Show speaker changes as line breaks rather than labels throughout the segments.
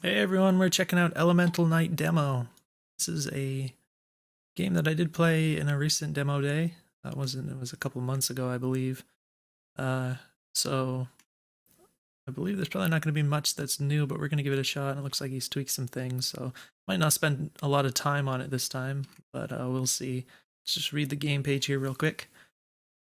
Hey everyone, we're checking out Elemental Night Demo. This is a game that I did play in a recent demo day. It was a couple months ago, I believe. Uh, so I believe there's probably not going to be much that's new, but we're going to give it a shot. It looks like he's tweaked some things, so might not spend a lot of time on it this time, but we'll see. Let's just read the game page here real quick.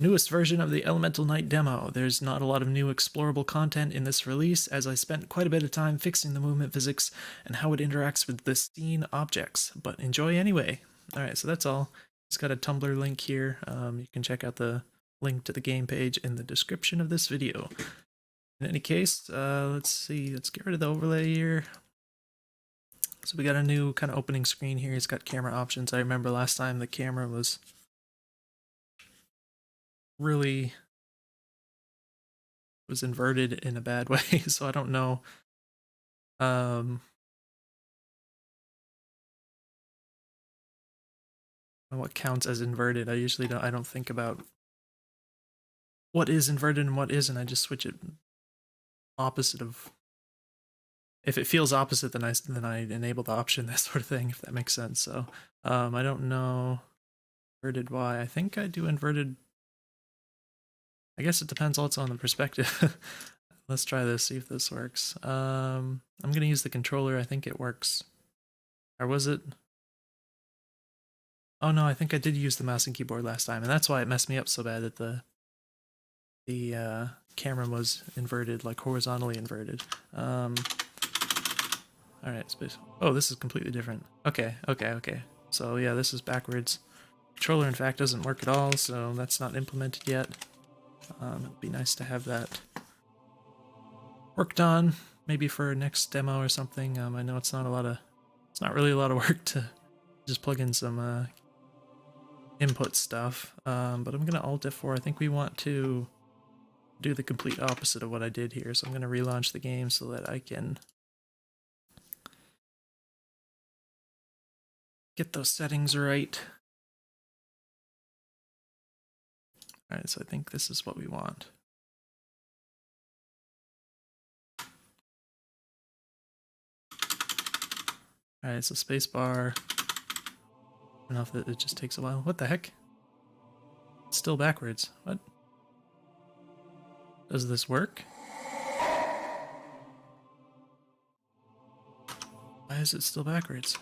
Newest version of the Elemental Night demo. There's not a lot of new explorable content in this release, as I spent quite a bit of time fixing the movement physics and how it interacts with the scene objects, but enjoy anyway. Alright, so that's all. It's got a Tumblr link here. You can check out the link to the game page in the description of this video. In any case, let's see, let's get rid of the overlay here. So we got a new kind of opening screen here. It's got camera options. I remember last time the camera was really inverted in a bad way, so I don't know what counts as inverted. I don't think about what is inverted and what isn't. I just switch it opposite of, if it feels opposite, then I enable the option, that sort of thing, if that makes sense. So I don't know inverted why. I think I do inverted. I guess it depends also on the perspective. Let's try this, see if this works. I'm gonna use the controller. I think it works. Or was it? Oh no, I think I did use the mouse and keyboard last time, and that's why it messed me up so bad that the camera was inverted, like horizontally inverted. Alright, space. Oh, this is completely different. Okay. So yeah, this is backwards. Controller, in fact, doesn't work at all, so that's not implemented yet. It'd be nice to have that worked on, maybe for a next demo or something. I know it's not really a lot of work to just plug in some input stuff, but I'm gonna Alt F4. I think we want to do the complete opposite of what I did here, so I'm gonna relaunch the game so that I can get those settings right. Alright, so I think this is what we want. Alright, so spacebar. I don't know if it just takes a while. What the heck? It's still backwards. What? Does this work? Why is it still backwards?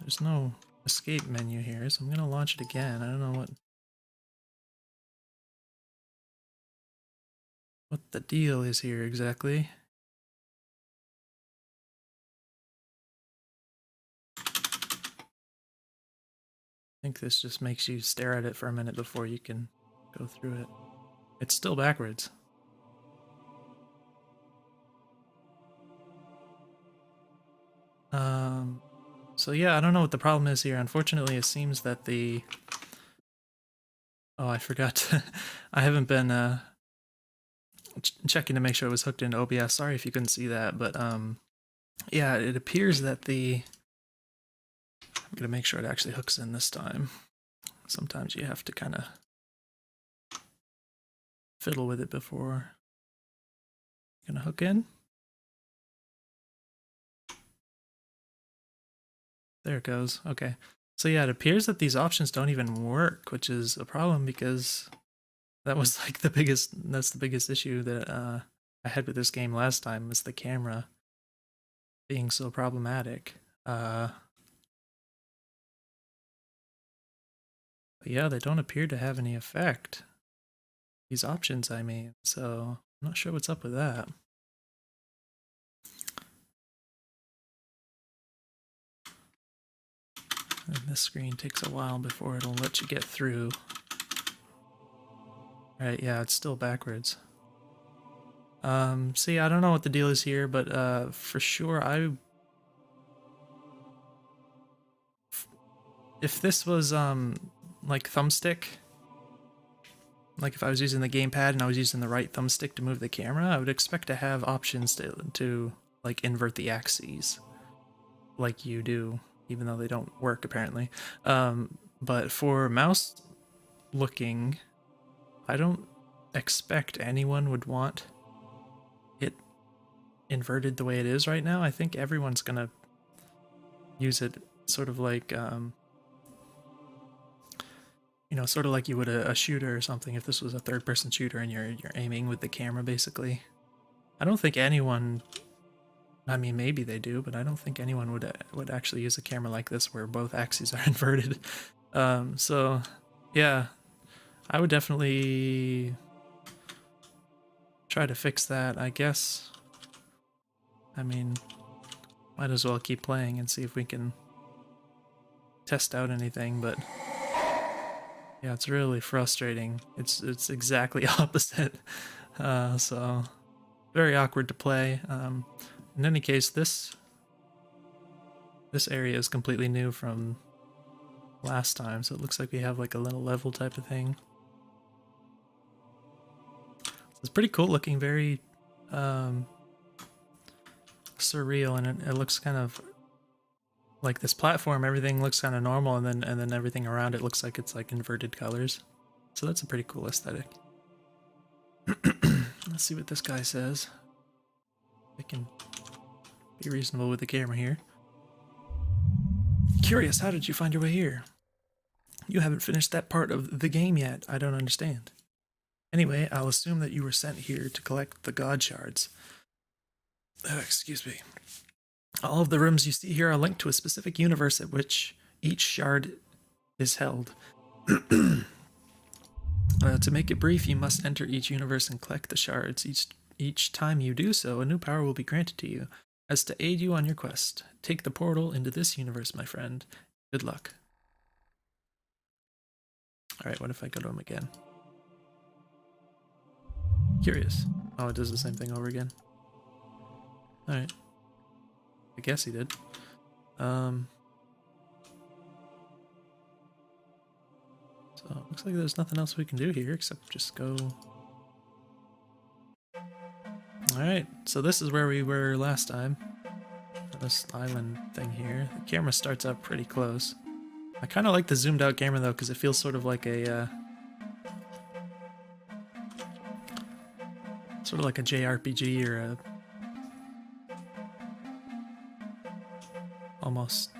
There's no escape menu here, so I'm gonna launch it again. I don't know what the deal is here exactly. I think this just makes you stare at it for a minute before you can go through it. It's still backwards. So yeah, I don't know what the problem is here. Unfortunately, it seems that the... Oh, I forgot to... I haven't been checking to make sure it was hooked into OBS. Sorry if you couldn't see that, but yeah, it appears that the... I'm gonna make sure it actually hooks in this time. Sometimes you have to kind of fiddle with it before you're gonna hook in. There it goes. Okay. So yeah, it appears that these options don't even work, which is a problem because that was like that's the biggest issue that I had with this game last time, was the camera being so problematic. But yeah, they don't appear to have any effect. These options, I mean, so I'm not sure what's up with that. And this screen takes a while before it'll let you get through. Right, yeah, it's still backwards. See, I don't know what the deal is here, but for sure, if this was like thumbstick, like if I was using the gamepad and I was using the right thumbstick to move the camera, I would expect to have options to like invert the axes, like you do, even though they don't work apparently. But for mouse looking, I don't expect anyone would want it inverted the way it is right now, I think everyone's gonna use it sort of like, you know, sort of like you would a shooter or something. If this was a third-person shooter and you're aiming with the camera, basically. I don't think anyone. I mean, maybe they do, but I don't think anyone would actually use a camera like this where both axes are inverted. So, yeah, I would definitely try to fix that, I guess. I mean, might as well keep playing and see if we can test out anything, but yeah, it's really frustrating. It's exactly opposite. So very awkward to play. In any case, this area is completely new from last time, so it looks like we have like a little level type of thing. It's pretty cool looking, very surreal, and it looks kind of like this platform. Everything looks kind of normal, and then everything around it looks like it's like inverted colors. So that's a pretty cool aesthetic. Let's see what this guy says. I can be reasonable with the camera here. Curious, how did you find your way here? You haven't finished that part of the game yet. I don't understand. Anyway, I'll assume that you were sent here to collect the god shards. Excuse me. All of the rooms you see here are linked to a specific universe at which each shard is held. To make it brief, you must enter each universe and collect the shards. Each time you do so, a new power will be granted to you, as to aid you on your quest. Take the portal into this universe, my friend. Good luck. Alright, what if I go to him again? Curious. Oh, it does the same thing over again. Alright. I guess he did. So, looks like there's nothing else we can do here except just go... Alright, so this is where we were last time. This island thing here. The camera starts out pretty close. I kind of like the zoomed out camera though, because it feels sort of like a... sort of like a JRPG or a... almost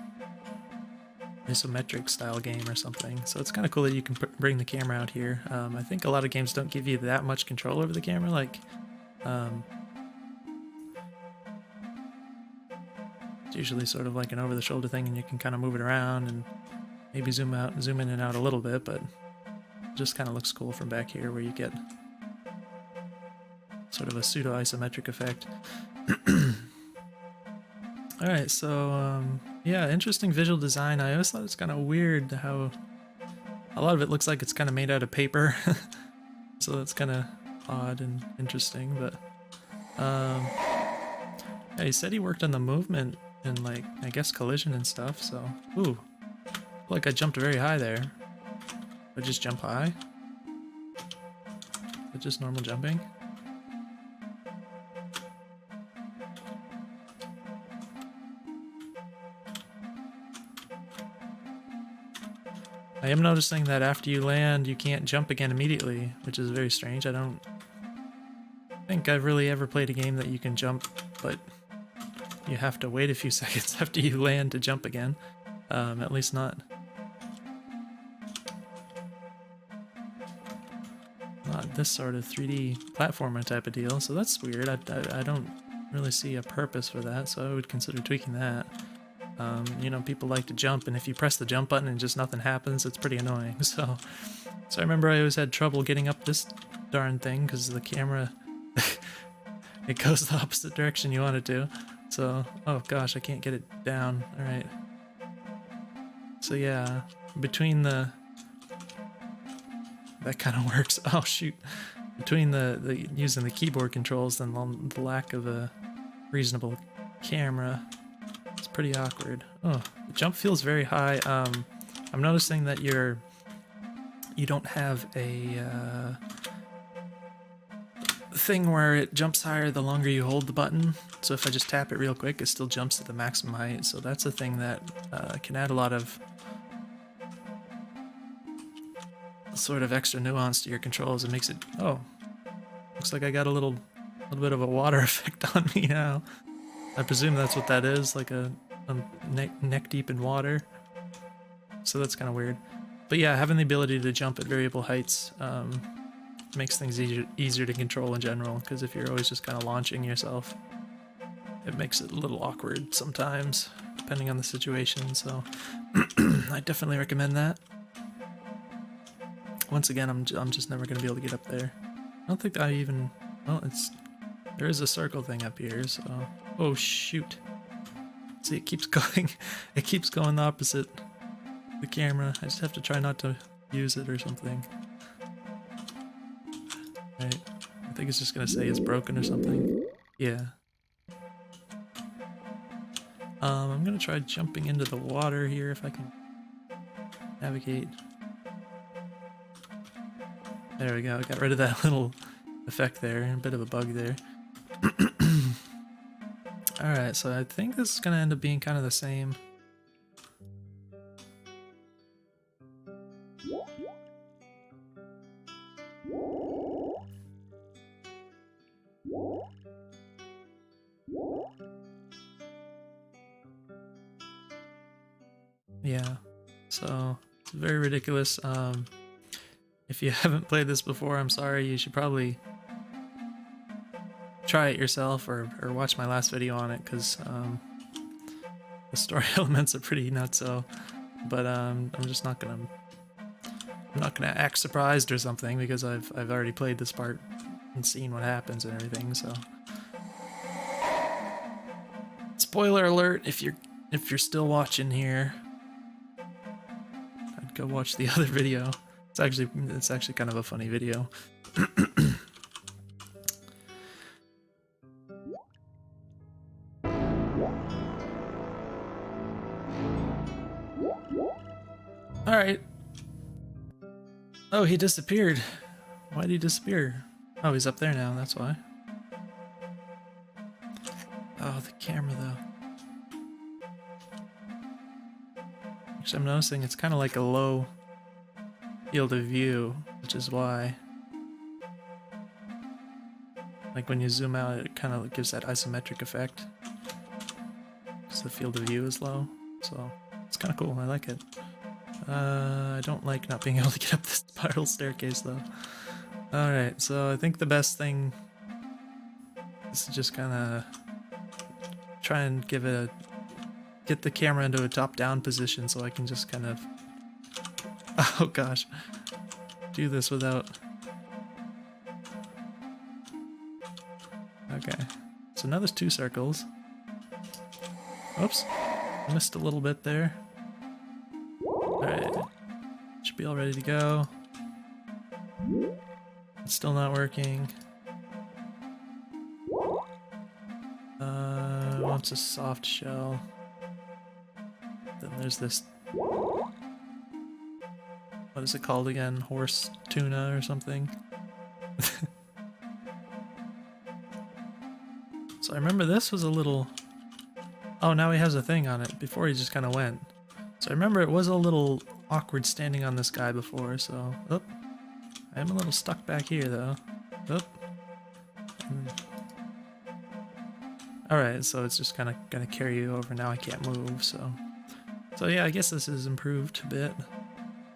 isometric style game or something. So it's kind of cool that you can bring the camera out here. I think a lot of games don't give you that much control over the camera, like it's usually sort of like an over the shoulder thing and you can kind of move it around and maybe zoom in and out a little bit, but it just kind of looks cool from back here where you get sort of a pseudo isometric effect. Alright, so, yeah, interesting visual design. I always thought it's kind of weird how a lot of it looks like it's kind of made out of paper. So that's kind of odd and interesting, but, yeah, he said he worked on the movement and, like, I guess collision and stuff, so, ooh, I feel like I jumped very high there. Did I just jump high? Is it just normal jumping? I am noticing that after you land, you can't jump again immediately, which is very strange. I don't think I've really ever played a game that you can jump, but you have to wait a few seconds after you land to jump again. At least not this sort of 3D platformer type of deal, so that's weird. I don't really see a purpose for that, so I would consider tweaking that. You know, people like to jump, and if you press the jump button and just nothing happens, it's pretty annoying. So I remember I always had trouble getting up this darn thing because the camera it goes the opposite direction you want it to. So, oh gosh, I can't get it down. All right. So yeah, between the that kind of works. Oh shoot, between the using the keyboard controls and the lack of a reasonable camera. It's pretty awkward. Oh, the jump feels very high. I'm noticing that you don't have a thing where it jumps higher the longer you hold the button. So if I just tap it real quick, it still jumps to the maximum height. So that's a thing that can add a lot of sort of extra nuance to your controls. It makes it... Oh, looks like I got a little little bit of a water effect on me now. I presume that's what that is, like a neck deep in water. So that's kind of weird. But yeah, having the ability to jump at variable heights makes things easier to control in general, because if you're always just kind of launching yourself, it makes it a little awkward sometimes, depending on the situation, so I definitely recommend that. Once again, I'm just never going to be able to get up there. I don't think I even... Well, there is a circle thing up here, so... Oh, shoot. See, it keeps going... It keeps going the opposite the camera. I just have to try not to use it or something. Right. I think it's just going to say it's broken or something. Yeah. I'm going to try jumping into the water here if I can navigate. There we go, got rid of that little effect there, a bit of a bug there. Alright, so I think this is going to end up being kind of the same. Yeah, so it's very ridiculous. If you haven't played this before, I'm sorry, you should probably try it yourself or watch my last video on it, because the story elements are pretty nutso. But I'm not gonna act surprised or something, because I've already played this part and seen what happens and everything. So spoiler alert if you're still watching here. I'd go watch the other video. It's actually kind of a funny video. Alright. Oh, he disappeared. Why'd he disappear? Oh, he's up there now, that's why. Oh, the camera though. Actually, I'm noticing it's kind of like a low field of view, which is why. Like when you zoom out, it kind of gives that isometric effect, because the field of view is low. So it's kind of cool, I like it. I don't like not being able to get up this spiral staircase though. Alright, so I think the best thing is to just kind of try and get the camera into a top-down position so I can just kind of, oh gosh, do this without... Okay, so now there's 2 circles. Oops, missed a little bit there. Alright, should be all ready to go. It's still not working. Wants a soft shell. Then there's this... What is it called again? Horse tuna or something? So I remember this was a little... Oh, now he has a thing on it. Before he just kind of went. So I remember it was a little awkward standing on this guy before, so... Oh, I am a little stuck back here, though. Oh. Alright, so it's just kind of gonna carry you over. Now I can't move, so... So yeah, I guess this is improved a bit,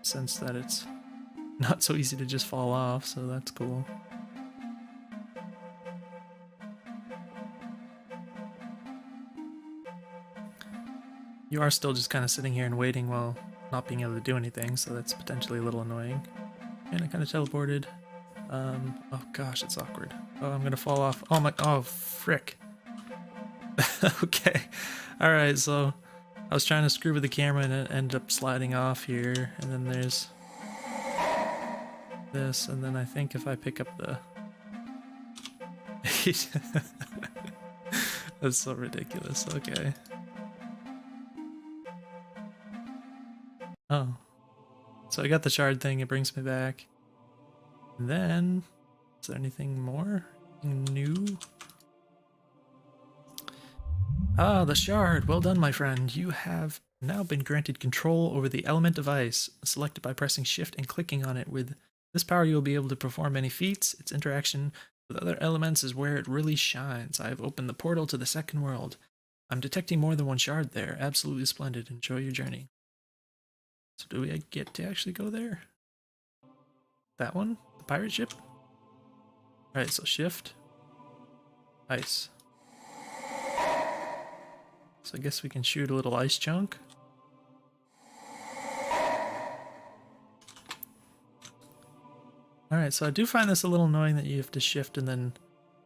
since that it's not so easy to just fall off, so that's cool. You are still just kind of sitting here and waiting while not being able to do anything, so that's potentially a little annoying. And I kind of teleported. Oh gosh, it's awkward. Oh, I'm gonna fall off. Oh my, oh frick. Okay, alright, so I was trying to screw with the camera and it ended up sliding off here, and then there's this, and then I think if I pick up the... That's so ridiculous, okay. Oh. So I got the shard thing, it brings me back. And then, is there anything more? Anything new? Ah, the shard! Well done, my friend. You have now been granted control over the element device, selected by pressing shift and clicking on it. With this power, you will be able to perform many feats. Its interaction With other elements is where it really shines. I have opened the portal to the second world. I'm detecting more than one shard there. Absolutely splendid. Enjoy your journey. So do we get to actually go there? That one? The pirate ship? Alright, so shift. Ice. So I guess we can shoot a little ice chunk. Alright, so I do find this a little annoying that you have to shift and then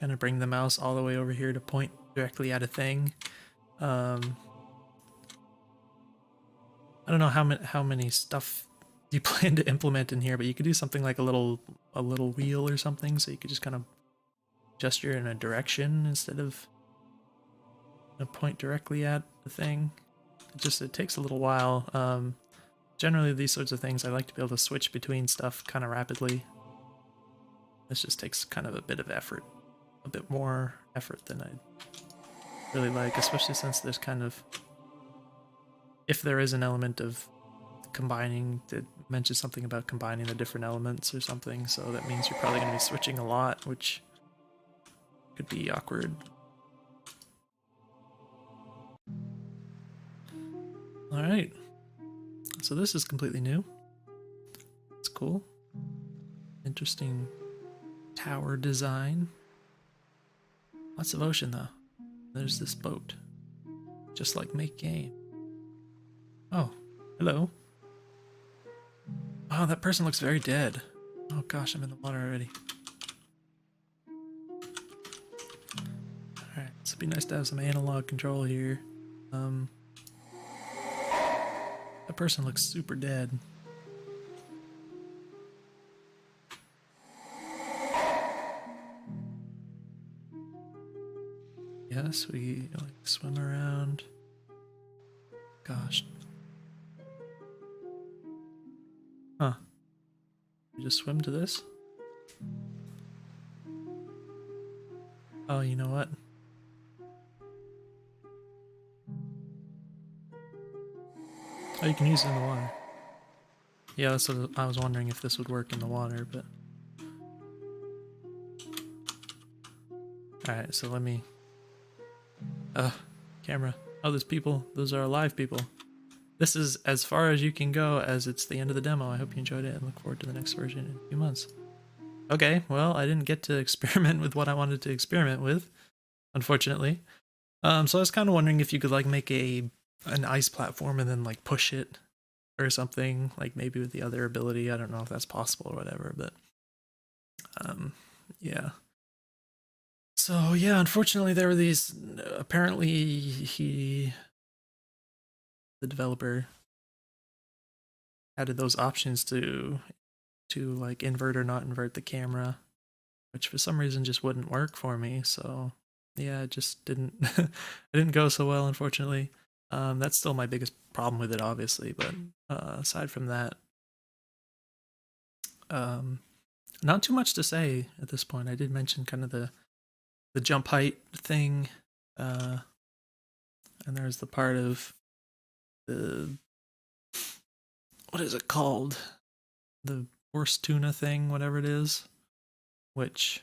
kind of bring the mouse all the way over here to point directly at a thing. I don't know how many stuff you plan to implement in here, but you could do something like a little wheel or something, so you could just kind of gesture in a direction instead of point directly at the thing. It takes a little while. Generally these sorts of things I like to be able to switch between stuff kind of rapidly. This just takes kind of a bit of effort, a bit more effort than I'd really like, especially since there's kind of, if there is an element of combining, it mentions something about combining the different elements or something, so that means you're probably going to be switching a lot, which could be awkward. Alright, so this is completely new. It's cool. Interesting tower design. Lots of ocean though. There's this boat. Just like make game. Oh, hello. Oh, that person looks very dead. Oh gosh, I'm in the water already. Alright, so it'd be nice to have some analog control here. That person looks super dead. Yes, we like swim around. Gosh. Huh. We just swim to this? Oh, you know what? Oh, you can use it in the water. Yeah, that's what I was wondering, if this would work in the water, but... Alright, so let me... camera. Oh, there's people. Those are alive people. This is as far as you can go, as it's the end of the demo. I hope you enjoyed it and look forward to the next version in a few months. Okay, well, I didn't get to experiment with what I wanted to experiment with, unfortunately. So I was kind of wondering if you could like make an ice platform and then like push it or something, like maybe with the other ability. I don't know if that's possible or whatever, but yeah. So yeah, unfortunately there were these, apparently the developer added those options to like invert or not invert the camera, which for some reason just wouldn't work for me. So yeah, it just didn't it didn't go so well, unfortunately. That's still my biggest problem with it, obviously, but aside from that, not too much to say at this point. I did mention kind of the jump height thing, and there's the part of the, what is it called? The worst tuna thing, whatever it is, which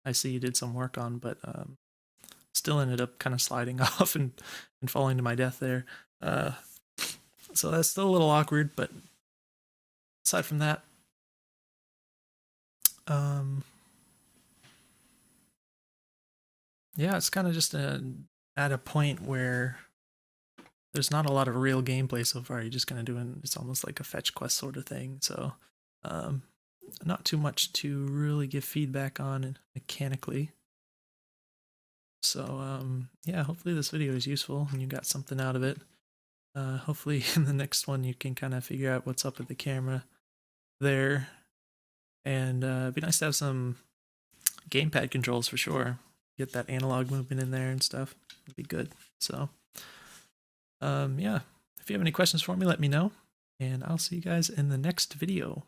I see you did some work on, but still ended up kind of sliding off and falling to my death there. So that's still a little awkward, but aside from that, yeah, it's kind of just at a point where there's not a lot of real gameplay so far. You're just kind of doing, it's almost like a fetch quest sort of thing. So not too much to really give feedback on mechanically. So yeah, hopefully this video is useful and you got something out of it. Hopefully in the next one you can kind of figure out what's up with the camera there. And it'd be nice to have some gamepad controls for sure. Get that analog movement in there and stuff. It'd be good. So yeah, if you have any questions for me, let me know. And I'll see you guys in the next video.